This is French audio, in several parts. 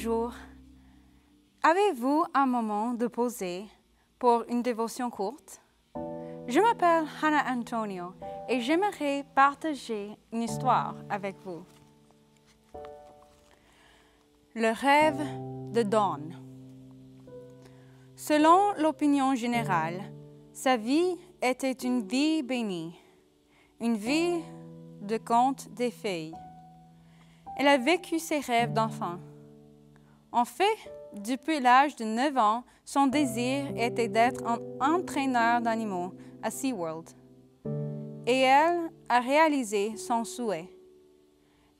Bonjour. Avez-vous un moment de poser pour une dévotion courte? Je m'appelle Hannah Antonio et j'aimerais partager une histoire avec vous. Le rêve de Dawn. Selon l'opinion générale, sa vie était une vie bénie, une vie de conte des fées. Elle a vécu ses rêves d'enfant. En fait, depuis l'âge de 9 ans, son désir était d'être un entraîneur d'animaux à SeaWorld. Et elle a réalisé son souhait.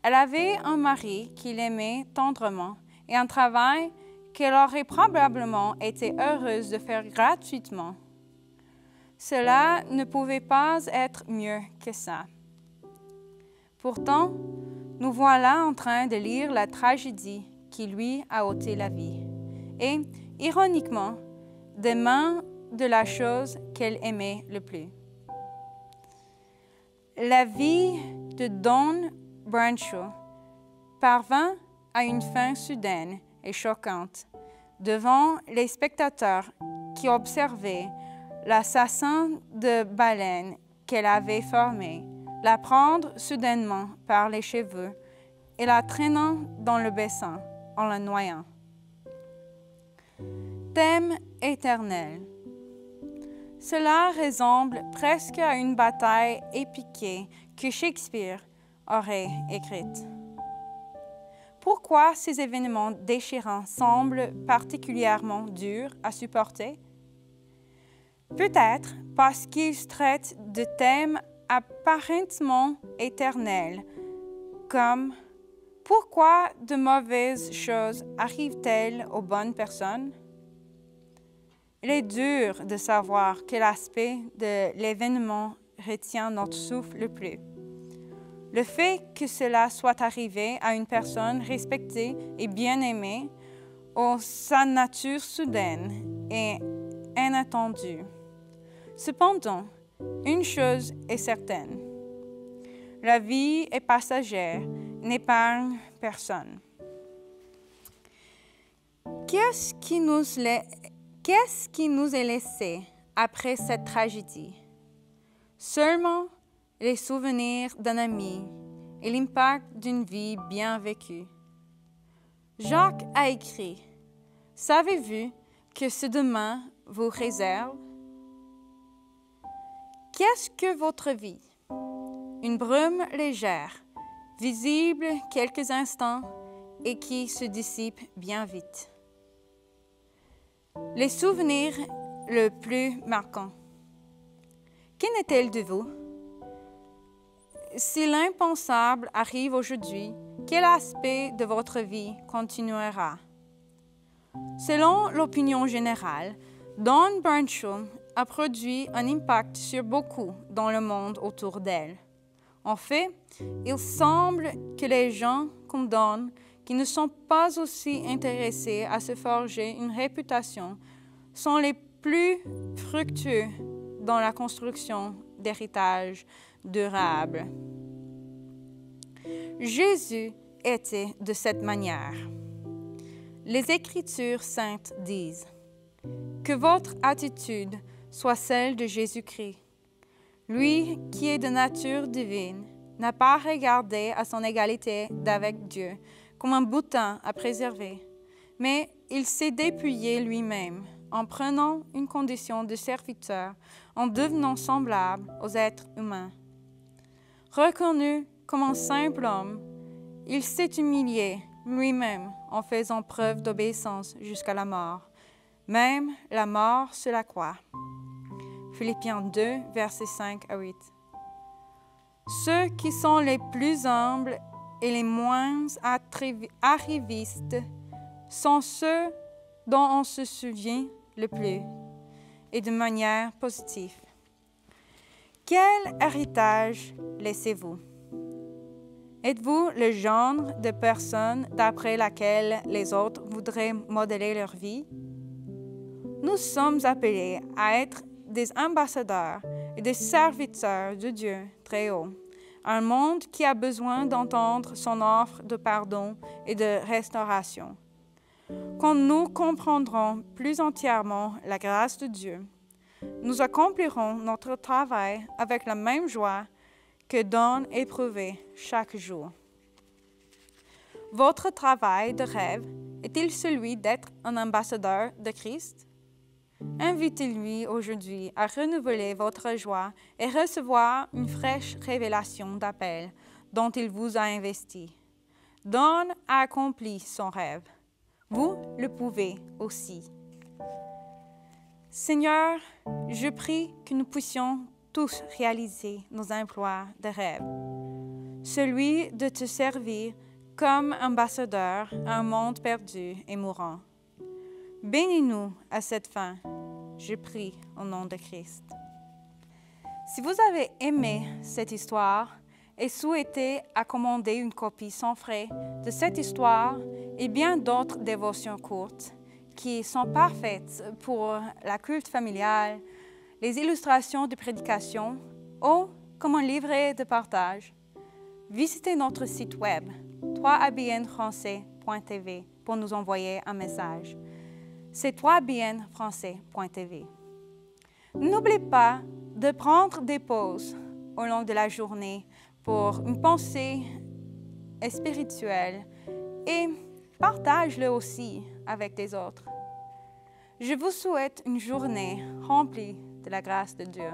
Elle avait un mari qui l'aimait tendrement et un travail qu'elle aurait probablement été heureuse de faire gratuitement. Cela ne pouvait pas être mieux que ça. Pourtant, nous voilà en train de lire la tragédie qui lui a ôté la vie. Et, ironiquement, des mains de la chose qu'elle aimait le plus. La vie de Dawn Branshaw parvint à une fin soudaine et choquante devant les spectateurs qui observaient l'assassin de baleine qu'elle avait formé, la prendre soudainement par les cheveux et la traînant dans le bassin en la noyant. Thème éternel. Cela ressemble presque à une bataille épique que Shakespeare aurait écrite. Pourquoi ces événements déchirants semblent particulièrement durs à supporter? Peut-être parce qu'ils traitent de thèmes apparemment éternels, comme pourquoi de mauvaises choses arrivent-elles aux bonnes personnes? Il est dur de savoir quel aspect de l'événement retient notre souffle le plus. Le fait que cela soit arrivé à une personne respectée et bien-aimée, ou sa nature soudaine et inattendue. Cependant, une chose est certaine. La vie est passagère, n'épargne personne. Qu'est-ce qui nous est laissé après cette tragédie? Seulement les souvenirs d'un ami et l'impact d'une vie bien vécue. Jacques a écrit « Savez-vous que ce demain vous réserve? » Qu'est-ce que votre vie? Une brume légère, visible quelques instants et qui se dissipe bien vite. Les souvenirs le plus marquants. Qu'en est-il de vous? Si l'impensable arrive aujourd'hui, quel aspect de votre vie continuera? Selon l'opinion générale, Dawn Branshaw a produit un impact sur beaucoup dans le monde autour d'elle. En fait, il semble que les gens comme Dawn, qui ne sont pas aussi intéressés à se forger une réputation, sont les plus fructueux dans la construction d'héritages durables. Jésus était de cette manière. Les Écritures saintes disent « Que votre attitude soit celle de Jésus-Christ. Lui qui est de nature divine n'a pas regardé à son égalité d'avec Dieu comme un butin à préserver, mais il s'est dépouillé lui-même en prenant une condition de serviteur, en devenant semblable aux êtres humains. Reconnu comme un simple homme, il s'est humilié lui-même en faisant preuve d'obéissance jusqu'à la mort, même la mort sur la croix. Philippiens 2, versets 5 à 8. Ceux qui sont les plus humbles et les moins arrivistes sont ceux dont on se souvient le plus et de manière positive. Quel héritage laissez-vous? Êtes-vous le genre de personne d'après laquelle les autres voudraient modeler leur vie? Nous sommes appelés à être des ambassadeurs et des serviteurs de Dieu très haut, un monde qui a besoin d'entendre son offre de pardon et de restauration. Quand nous comprendrons plus entièrement la grâce de Dieu, nous accomplirons notre travail avec la même joie que donne éprouver chaque jour. Votre travail de rêve est-il celui d'être un ambassadeur de Christ? Invitez-lui aujourd'hui à renouveler votre joie et recevoir une fraîche révélation d'appel dont il vous a investi. Don a accompli son rêve. Vous le pouvez aussi. Seigneur, je prie que nous puissions tous réaliser nos emplois de rêve, celui de te servir comme ambassadeur à un monde perdu et mourant. Bénis-nous à cette fin, je prie au nom de Christ. Si vous avez aimé cette histoire et souhaitez accommander une copie sans frais de cette histoire et bien d'autres dévotions courtes qui sont parfaites pour la culte familiale, les illustrations de prédication ou comme un livret de partage, visitez notre site web 3abnfrançais.tv pour nous envoyer un message. C'est 3abnfrançais.tv. N'oubliez pas de prendre des pauses au long de la journée pour une pensée spirituelle et partage-le aussi avec des autres. Je vous souhaite une journée remplie de la grâce de Dieu.